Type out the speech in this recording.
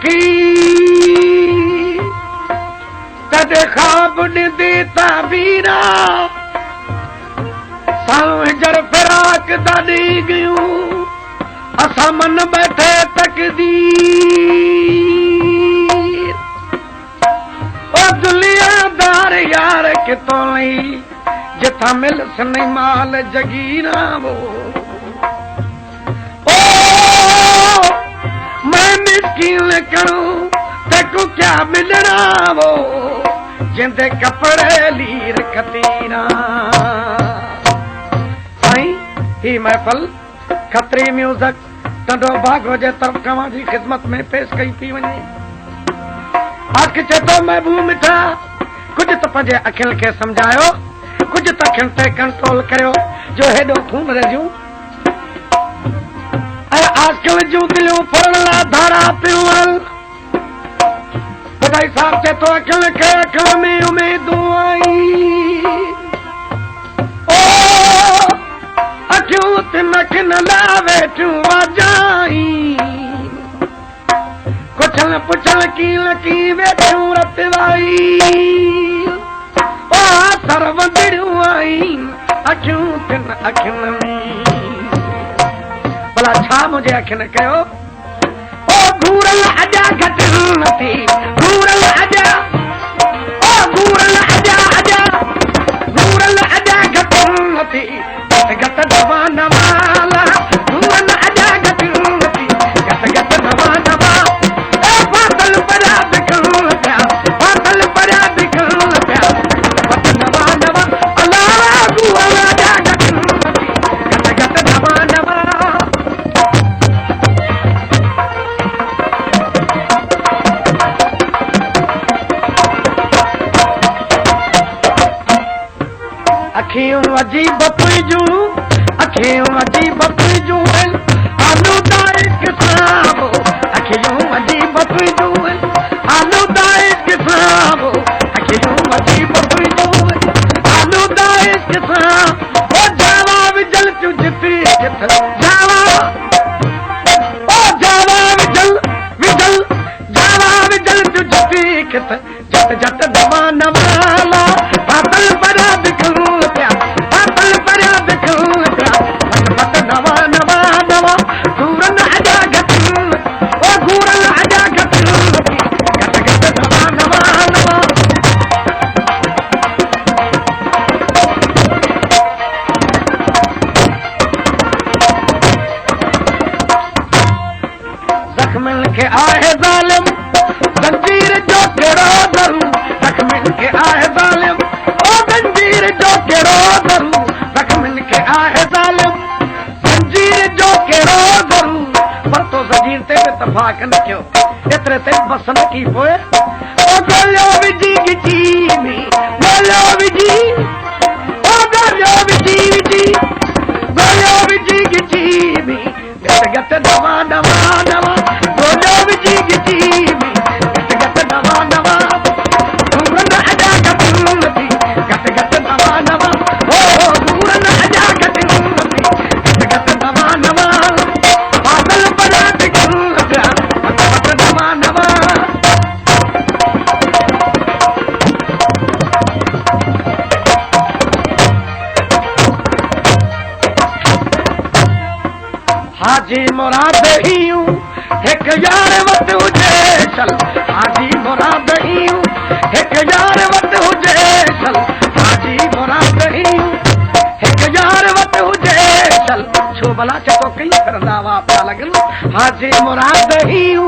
अखी तॾहिं ख़्वाब ॾींदी ताबीरा सावजर फिराक दादी गयूं असां मन बैठे तकदीर ओ दुनियादार यार किथों लई जिथां मिलस नहीं माल जगीरा वो ओ मैं मिस्कीन करूं तेको क्या मिलना वो जिंदे कपड़े लीर खतीरा ही महफल खतरी म्यूजिक टंडो भागो जे तरफ कवां जी खिदमत में पेश कई थी वञे अख चेतो महबूब मिठा कुछ तो पंहिंजे अखियुनि खे सम्झायो कुछ तो अखियुनि ते कंट्रोल करियो जो हेॾो खून रहिजूं ऐं आजकल जूं दिलियूं फुरण लाइ धारा पियूं वञनि ॿुधाई साहब चेतो अखियुनि खे अखियुनि में उमेदूं आई न लावे वाजाई कुछल पुछल की लकी वेठूं रतवाई ओ सरवंदिड़ियूं आई अखियूं तिन अखियुनि में भला छा मुंहिंजे अखियुनि कयो ओ घूरल अजा घटि नथी घूरल अजा ओ घूरल अजा अजा घूरल अजा घटि नथी घटि दवा नवाला घूरल अजा घटि नथी घटि घटि दवा नवा ए बादल परा दिखण पिया बादल परा दिखण पिया घटि नवा नवा अल्लाह घूरल अजा घटि नथी घटि घटि दवा नवा अखियूं अजीब तुझूं अखियूं अजीब तुझूं आलूदाए किसाबो अखियूं अजीब तुझूं आलूदाए किसाबो अखियूं अजीब तुझूं आलूदाए किसाब ओ जावा विजल तू जिती जित जावा ओ जावा विजल विजल जावा विजल तू जिती कित जट जट दवा नवाला बादल परा दिखूं के आहे ज़ालिम जंजीर जो कहिड़ो दरू ज़ख्मन के आहे ज़ालिम ओ जंजीर जो कहिड़ो दरू ज़ख्मन के आहे ज़ालिम जंजीर जो कहिड़ो दरू पर तो ज़ंजीर ते इत्तफ़ाक़ न कयो एतिरे ते बस न की पोइ ओ गोलियो विझी गिची में गोलियो विझी ओ गोलियो विझी विझी गोलियो विझी गिची में गट गट दवा दवा दवा गोलियो विझी गिची में गट गट दवा दवा घूरन अजा घट नथी गट गट दवा दवा ओ घूरन अजा घट नथी गट गट दवा दवा बादल परा दिखण पिया गट दवा दवा हाजी मुराद हीयूं हिक यार वट हुजे चल हाजी मुराद हीयूं हिक यार वट हुजे चल हाजी मुराद हीयूं हिक यार वट हुजे चल छो भला चको कई करंदा वा पिया लॻनि हाजी मुराद हीयूं